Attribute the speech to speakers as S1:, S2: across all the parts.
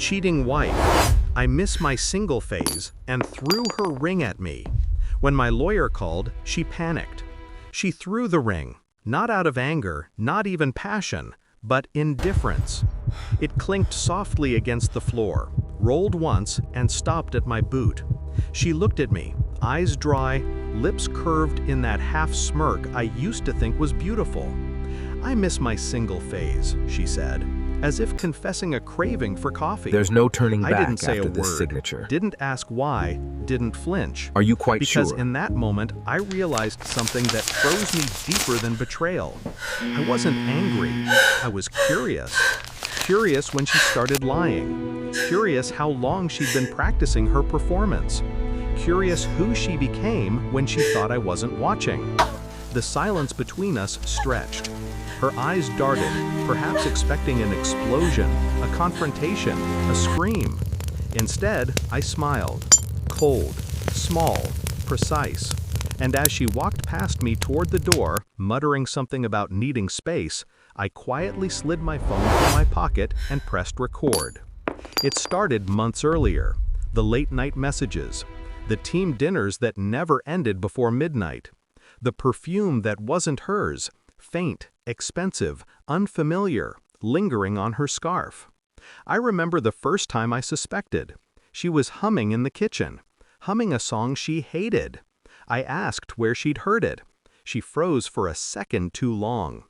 S1: cheating wife. I miss my single phase and threw her ring at me. When my lawyer called, she panicked. She threw the ring, not out of anger, not even passion, but indifference. It clinked softly against the floor, rolled once, and stopped at my boot. She looked at me, eyes dry, lips curved in that half smirk I used to think was beautiful. "I miss my single phase," she said, as if confessing a craving for coffee.
S2: There's no turning
S1: I
S2: back
S1: didn't say
S2: after
S1: a
S2: this
S1: word,
S2: signature.
S1: didn't ask why, didn't flinch.
S2: Are you quite
S1: Because
S2: sure?
S1: in that moment, I realized something that froze me deeper than betrayal. I wasn't angry, I was curious. Curious when she started lying. Curious how long she'd been practicing her performance. Curious who she became when she thought I wasn't watching. The silence between us stretched. Her eyes darted, perhaps expecting an explosion, a confrontation, a scream. Instead, I smiled. Cold, small, precise. And as she walked past me toward the door, muttering something about needing space, I quietly slid my phone from my pocket and pressed record. It started months earlier. The late-night messages. The team dinners that never ended before midnight. The perfume that wasn't hers, faint, expensive, unfamiliar, lingering on her scarf. I remember the first time I suspected. She was humming in the kitchen, humming a song she hated. I asked where she'd heard it. She froze for a second too long.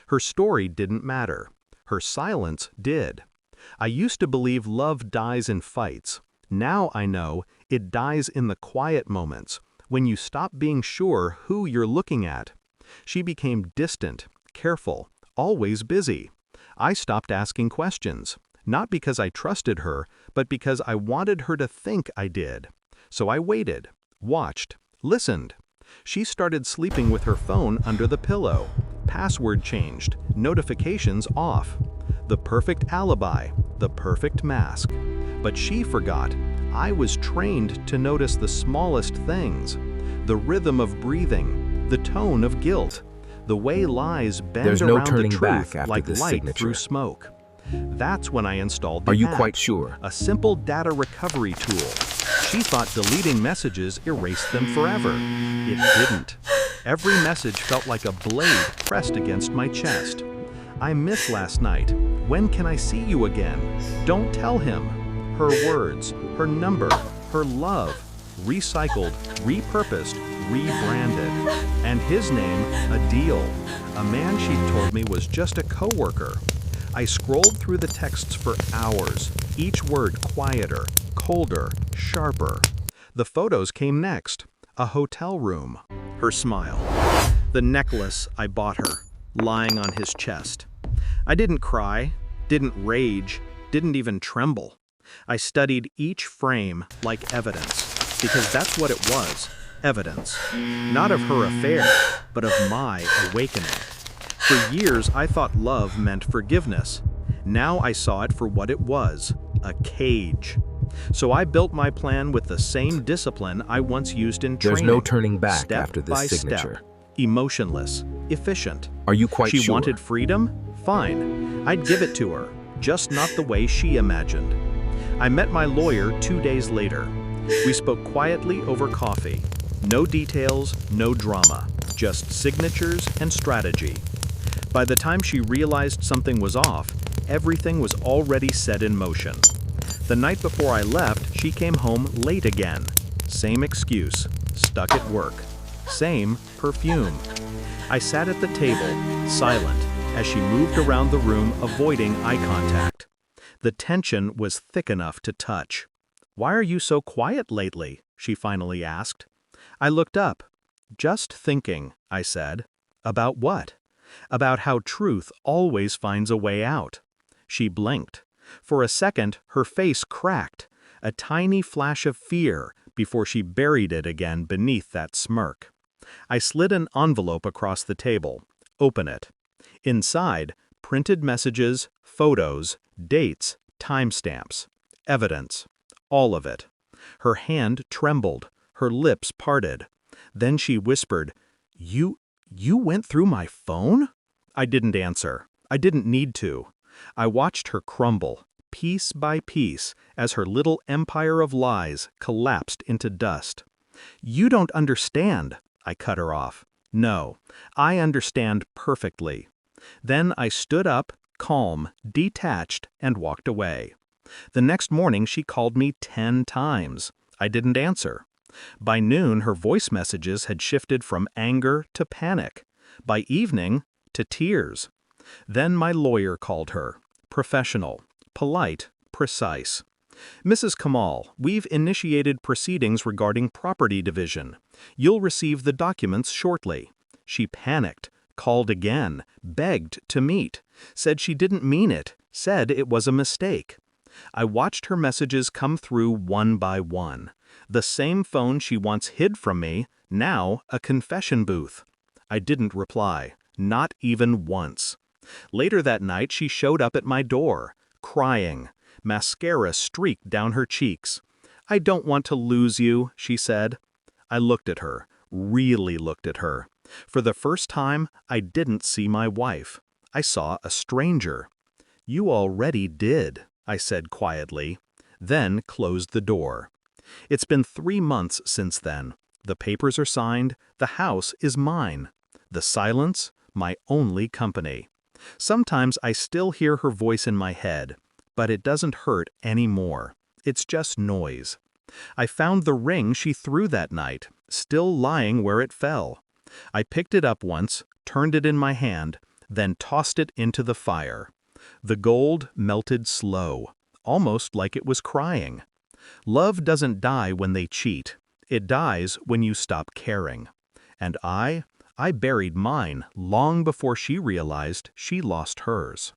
S1: Her story didn't matter. Her silence did. I used to believe love dies in fights. Now I know it dies in the quiet moments, when you stop being sure who you're looking at. She became distant, careful, always busy. I stopped asking questions, not because I trusted her, but because I wanted her to think I did. So I waited, watched, listened. She started sleeping with her phone under the pillow. Password changed, notifications off. The perfect alibi, the perfect mask. But she forgot. I was trained to notice the smallest things. The rhythm of breathing, the tone of guilt, the way lies bend
S2: There's no
S1: around the
S2: turning
S1: truth
S2: back after
S1: like
S2: this
S1: light
S2: signature.
S1: through smoke. That's when I installed the
S2: Are you
S1: app,
S2: quite sure?
S1: a simple data recovery tool. She thought deleting messages erased them forever. It didn't. Every message felt like a blade pressed against my chest. "I missed last night. When can I see you again? Don't tell him." Her words, her number, her love, recycled, repurposed, rebranded. And his name, Adil, a man she'd told me was just a coworker. I scrolled through the texts for hours, each word quieter, colder, sharper. The photos came next. A hotel room. Her smile. The necklace I bought her, lying on his chest. I didn't cry, didn't rage, didn't even tremble. I studied each frame like evidence, because that's what it was, evidence. Not of her affair, but of my awakening. For years, I thought love meant forgiveness. Now I saw it for what it was, a cage. So I built my plan with the same discipline I once used in training.
S2: There's no turning back
S1: step
S2: after this
S1: by
S2: signature.
S1: Step, emotionless, efficient.
S2: Are you quite
S1: She
S2: sure?
S1: wanted freedom? Fine. I'd give it to her, just not the way she imagined. I met my lawyer 2 days later. We spoke quietly over coffee. No details, no drama, just signatures and strategy. By the time she realized something was off, everything was already set in motion. The night before I left, she came home late again. Same excuse, stuck at work. Same perfume. I sat at the table, silent, as she moved around the room, avoiding eye contact. The tension was thick enough to touch. "Why are you so quiet lately?" she finally asked. I looked up. "Just thinking," I said. "About what?" "About how truth always finds a way out." She blinked. For a second, her face cracked, a tiny flash of fear, before she buried it again beneath that smirk. I slid an envelope across the table. Open it. Inside, printed messages, photos, dates, timestamps, evidence. All of it. Her hand trembled, her lips parted. Then she whispered, You went through my phone?" I didn't answer. I didn't need to. I watched her crumble, piece by piece, as her little empire of lies collapsed into dust. "You don't understand," I cut her off. "No, I understand perfectly." Then I stood up, calm, detached, and walked away. The next morning she called me 10 times. I didn't answer. By noon her voice messages had shifted from anger to panic. By evening, to tears. Then my lawyer called her. Professional, polite, precise. "Mrs. Kamal, we've initiated proceedings regarding property division. You'll receive the documents shortly." She panicked, called again, begged to meet, said she didn't mean it, said it was a mistake. I watched her messages come through one by one. The same phone she once hid from me, now a confession booth. I didn't reply, not even once. Later that night she showed up at my door, crying. Mascara streaked down her cheeks. "I don't want to lose you," she said. I looked at her, really looked at her. For the first time, I didn't see my wife. I saw a stranger. "You already did," I said quietly, then closed the door. It's been 3 months since then. The papers are signed, the house is mine. The silence, my only company. Sometimes I still hear her voice in my head, but it doesn't hurt anymore. It's just noise. I found the ring she threw that night, still lying where it fell. I picked it up once, turned it in my hand, then tossed it into the fire. The gold melted slow, almost like it was crying. Love doesn't die when they cheat. It dies when you stop caring. And I buried mine long before she realized she lost hers.